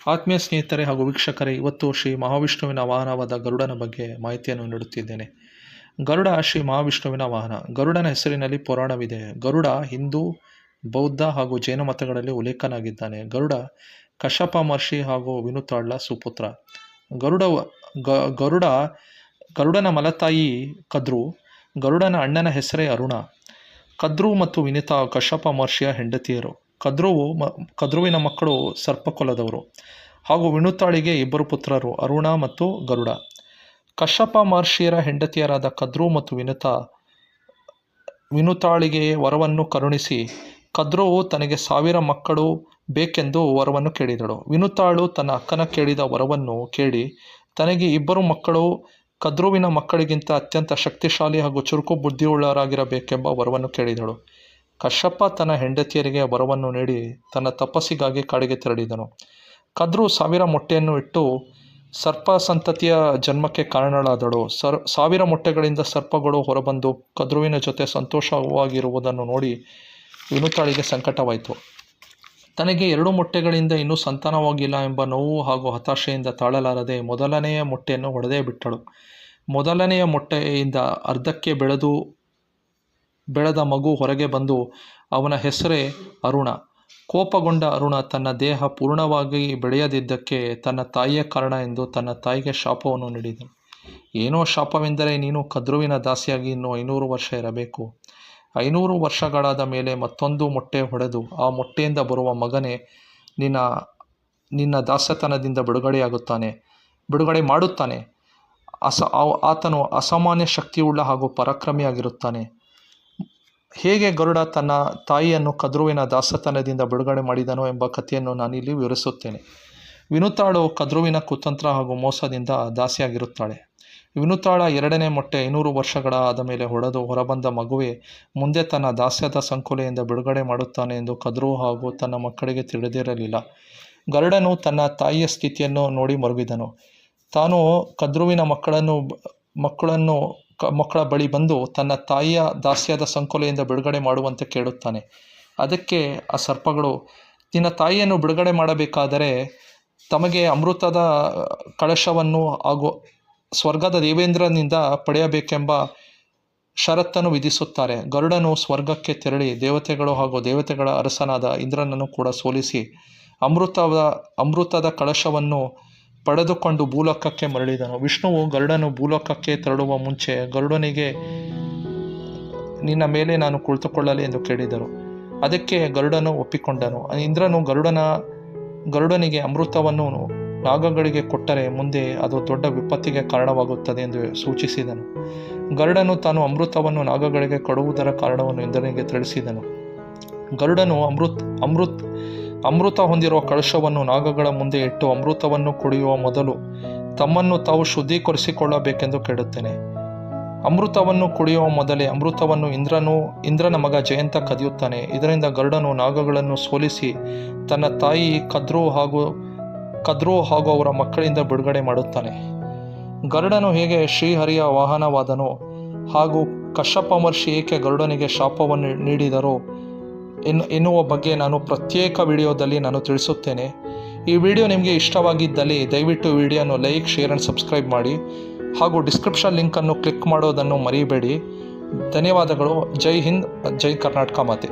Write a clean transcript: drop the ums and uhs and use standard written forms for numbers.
ಆತ್ಮೀಯ ಸ್ನೇಹಿತರೆ ಹಾಗೂ ವೀಕ್ಷಕರೇ, ಇವತ್ತು ಶ್ರೀ ಮಹಾವಿಷ್ಣುವಿನ ವಾಹನವಾದ ಗರುಡನ ಬಗ್ಗೆ ಮಾಹಿತಿಯನ್ನು ನೀಡುತ್ತಿದ್ದೇನೆ. ಗರುಡ ಶ್ರೀ ಮಹಾವಿಷ್ಣುವಿನ ವಾಹನ. ಗರುಡನ ಹೆಸರಿನಲ್ಲಿ ಪುರಾಣವಿದೆ. ಗರುಡ ಹಿಂದೂ, ಬೌದ್ಧ ಹಾಗೂ ಜೈನ ಮತಗಳಲ್ಲಿ ಉಲ್ಲೇಖನಾಗಿದ್ದಾನೆ. ಗರುಡ ಕಶ್ಯಪ ಮಹರ್ಷಿ ಹಾಗೂ ವಿನುತಾಳ್ಳ ಸುಪುತ್ರ. ಗರುಡನ ಮಲತಾಯಿ ಕದ್ರು. ಗರುಡನ ಅಣ್ಣನ ಹೆಸರೇ ಅರುಣ. ಕದ್ರು ಮತ್ತು ವಿನಿತಾ ಕಶ್ಯಪ ಮಹರ್ಷಿಯ ಹೆಂಡತಿಯರು. ಕದ್ರುವಿನ ಮಕ್ಕಳು ಸರ್ಪಕುಲದವರು ಹಾಗೂ ವಿನುತಾಳಿಗೆ ಇಬ್ಬರು ಪುತ್ರರು, ಅರುಣ ಮತ್ತು ಗರುಡ. ಕಶ್ಯಪ ಮಹರ್ಷಿಯರ ಹೆಂಡತಿಯರಾದ ಕದ್ರು ಮತ್ತು ವಿನುತಾಳಿಗೆ ವರವನ್ನು ಕರುಣಿಸಿ, ಕದ್ರುವು ತನಗೆ 1000 ಮಕ್ಕಳು ಬೇಕೆಂದು ವರವನ್ನು ಕೇಳಿದಳು. ವಿನುತಾಳು ತನ್ನ ಅಕ್ಕನ ಕೇಳಿದ ವರವನ್ನು ಕೇಳಿ ತನಗೆ 2 ಮಕ್ಕಳು ಕದ್ರುವಿನ ಮಕ್ಕಳಿಗಿಂತ ಅತ್ಯಂತ ಶಕ್ತಿಶಾಲಿ ಹಾಗೂ ಚುರುಕು ಬುದ್ಧಿಯುಳ್ಳವರಾಗಿರಬೇಕೆಂಬ ವರವನ್ನು ಕೇಳಿದಳು. ಕಶ್ಯಪ ತನ್ನ ಹೆಂಡತಿಯರಿಗೆ ವರವನ್ನು ನೀಡಿ ತನ್ನ ತಪಸ್ಸಿಗಾಗಿ ಕಾಡಿಗೆ ತೆರಳಿದನು. ಕದ್ರು 1000 ಮೊಟ್ಟೆಯನ್ನು ಇಟ್ಟು ಸರ್ಪ ಸಂತತಿಯ ಜನ್ಮಕ್ಕೆ ಕಾರಣಳಾದಳು. 1000 ಮೊಟ್ಟೆಗಳಿಂದ ಸರ್ಪಗಳು ಹೊರಬಂದು ಕದ್ರುವಿನ ಜೊತೆ ಸಂತೋಷವಾಗಿರುವುದನ್ನು ನೋಡಿ ವಿನುತಾಳಿಗೆ ಸಂಕಟವಾಯಿತು. ತನಗೆ 2 ಮೊಟ್ಟೆಗಳಿಂದ ಇನ್ನೂ ಸಂತಾನವಾಗಿಲ್ಲ ಎಂಬ ನೋವು ಹಾಗೂ ಹತಾಶೆಯಿಂದ ತಾಳಲಾರದೆ ಮೊದಲನೆಯ ಮೊಟ್ಟೆಯನ್ನು ಹೊಡೆದೇ ಬಿಟ್ಟಳು. ಮೊದಲನೆಯ ಮೊಟ್ಟೆಯಿಂದ ಅರ್ಧಕ್ಕೆ ಬೆಳೆದ ಮಗು ಹೊರಗೆ ಬಂದು ಅವನ ಹೆಸರೇ ಅರುಣ. ಕೋಪಗೊಂಡ ಅರುಣ ತನ್ನ ದೇಹ ಪೂರ್ಣವಾಗಿ ಬೆಳೆಯದಿದ್ದಕ್ಕೆ ತನ್ನ ತಾಯಿಯ ಕಾರಣ ಎಂದು ತನ್ನ ತಾಯಿಗೆ ಶಾಪವನ್ನು ನೀಡಿದನು. ಏನೋ ಶಾಪವೆಂದರೆ, ನೀನು ಕದ್ರುವಿನ ದಾಸಿಯಾಗಿ ಇನ್ನೂ 500 ವರ್ಷ ಇರಬೇಕು. 500 ವರ್ಷಗಳಾದ ಮೇಲೆ ಮತ್ತೊಂದು ಮೊಟ್ಟೆ ಹೊಡೆದು ಆ ಮೊಟ್ಟೆಯಿಂದ ಬರುವ ಮಗನೇ ನಿನ್ನ ದಾಸ್ಯತನದಿಂದ ಬಿಡುಗಡೆ ಮಾಡುತ್ತಾನೆ. ಆತನು ಅಸಾಮಾನ್ಯ ಶಕ್ತಿಯುಳ್ಳ ಹಾಗೂ ಪರಾಕ್ರಮಿಯಾಗಿರುತ್ತಾನೆ. ಹೇಗೆ ಗರುಡ ತನ್ನ ತಾಯಿಯನ್ನು ಕದ್ರುವಿನ ದಾಸತನದಿಂದ ಬಿಡುಗಡೆ ಮಾಡಿದನು ಎಂಬ ಕಥೆಯನ್ನು ನಾನಿಲ್ಲಿ ವಿವರಿಸುತ್ತೇನೆ. ವಿನುತಾಳು ಕದ್ರುವಿನ ಕುತಂತ್ರ ಹಾಗೂ ಮೋಸದಿಂದ ದಾಸಿಯಾಗಿರುತ್ತಾಳೆ. ವಿನುತಾಳ 2ನೇ ಮೊಟ್ಟೆ 500 ವರ್ಷಗಳ ಆದ ಮೇಲೆ ಹೊರಬಂದ ಮಗುವೆ ಮುಂದೆ ತನ್ನ ದಾಸ್ಯದ ಸಂಕೋಲೆಯಿಂದ ಬಿಡುಗಡೆ ಮಾಡುತ್ತಾನೆ ಎಂದು ಕದ್ರು ಹಾಗೂ ತನ್ನ ಮಕ್ಕಳಿಗೆ ತಿಳಿದಿರಲಿಲ್ಲ. ಗರುಡನು ತನ್ನ ತಾಯಿಯ ಸ್ಥಿತಿಯನ್ನು ನೋಡಿ ಮರುಗಿದನು. ತಾನು ಕದ್ರುವಿನ ಮಕ್ಕಳ ಬಳಿ ಬಂದು ತನ್ನ ತಾಯಿಯ ದಾಸ್ಯದ ಸಂಕೋಲೆಯಿಂದ ಬಿಡುಗಡೆ ಮಾಡುವಂತೆ ಕೇಳುತ್ತಾನೆ. ಅದಕ್ಕೆ ಆ ಸರ್ಪಗಳು, ನಿನ್ನ ತಾಯಿಯನ್ನು ಬಿಡುಗಡೆ ಮಾಡಬೇಕಾದರೆ ತಮಗೆ ಅಮೃತದ ಕಳಶವನ್ನು ಹಾಗೂ ಸ್ವರ್ಗದ ದೇವೇಂದ್ರನಿಂದ ಪಡೆಯಬೇಕೆಂಬ ಷರತ್ತನ್ನು ವಿಧಿಸುತ್ತಾರೆ. ಗರುಡನು ಸ್ವರ್ಗಕ್ಕೆ ತೆರಳಿ ದೇವತೆಗಳು ಹಾಗೂ ದೇವತೆಗಳ ಅರಸನಾದ ಇಂದ್ರನನ್ನು ಕೂಡ ಸೋಲಿಸಿ ಅಮೃತದ ಕಳಶವನ್ನು ಪಡೆದುಕೊಂಡು ಭೂಲೋಕಕ್ಕೆ ಮರಳಿದನು. ವಿಷ್ಣುವು ಗರುಡನು ಭೂಲೋಕಕ್ಕೆ ತೆರಳುವ ಮುಂಚೆ ಗರುಡನಿಗೆ, ನಿನ್ನ ಮೇಲೆ ನಾನು ಕುಳಿತುಕೊಳ್ಳಲಿ ಎಂದು ಕೇಳಿದರು. ಅದಕ್ಕೆ ಗರುಡನು ಒಪ್ಪಿಕೊಂಡನು. ಇಂದ್ರನು ಗರುಡನಿಗೆ ಅಮೃತವನ್ನು ನಾಗಗಳಿಗೆ ಕೊಟ್ಟರೆ ಮುಂದೆ ಅದು ದೊಡ್ಡ ವಿಪತ್ತಿಗೆ ಕಾರಣವಾಗುತ್ತದೆ ಎಂದು ಸೂಚಿಸಿದನು. ಗರುಡನು ತಾನು ಅಮೃತವನ್ನು ನಾಗಗಳಿಗೆ ಕೊಡುವುದರ ಕಾರಣವನ್ನು ಇಂದ್ರನಿಗೆ ತಿಳಿಸಿದನು. ಗರುಡನು ಅಮೃತ ಹೊಂದಿರುವ ಕಳಶವನ್ನು ನಾಗಗಳ ಮುಂದೆ ಇಟ್ಟು, ಅಮೃತವನ್ನು ಕುಡಿಯುವ ಮೊದಲು ತಮ್ಮನ್ನು ತಾವು ಶುದ್ಧೀಕರಿಸಿಕೊಳ್ಳಬೇಕೆಂದು ಕೇಳುತ್ತೇನೆ. ಅಮೃತವನ್ನು ಕುಡಿಯುವ ಮೊದಲೇ ಅಮೃತವನ್ನು ಇಂದ್ರನ ಮಗ ಜಯಂತ ಕದಿಯುತ್ತಾನೆ. ಇದರಿಂದ ಗರುಡನು ನಾಗಗಳನ್ನು ಸೋಲಿಸಿ ತನ್ನ ತಾಯಿ ಕದ್ರು ಹಾಗೂ ಅವರ ಮಕ್ಕಳಿಂದ ಬಿಡುಗಡೆ ಮಾಡುತ್ತಾನೆ. ಗರುಡನು ಹೇಗೆ ಶ್ರೀಹರಿಯ ವಾಹನವಾದನೋ ಹಾಗೂ ಕಶ್ಯಪ ಮಹರ್ಷಿ ಏಕೆ ಗರುಡನಿಗೆ ಶಾಪವನ್ನು ನೀಡಿದರೋ ಎನ್ನುವ ಬಗ್ಗೆ ನಾನು ಪ್ರತ್ಯೇಕ ವಿಡಿಯೋದಲ್ಲಿ ನಾನು ತಿಳಿಸುತ್ತೇನೆ. ಈ ವಿಡಿಯೋ ನಿಮಗೆ ಇಷ್ಟವಾಗಿದ್ದಲ್ಲಿ ದಯವಿಟ್ಟು ವಿಡಿಯೋನು ಲೈಕ್, ಶೇರ್ ಆ್ಯಂಡ್ ಸಬ್ಸ್ಕ್ರೈಬ್ ಮಾಡಿ ಹಾಗೂ ಡಿಸ್ಕ್ರಿಪ್ಷನ್ ಲಿಂಕನ್ನು ಕ್ಲಿಕ್ ಮಾಡೋದನ್ನು ಮರಿಬೇಡಿ. ಧನ್ಯವಾದಗಳು. ಜೈ ಹಿಂದ್, ಜೈ ಕರ್ನಾಟಕ ಮಾತೆ.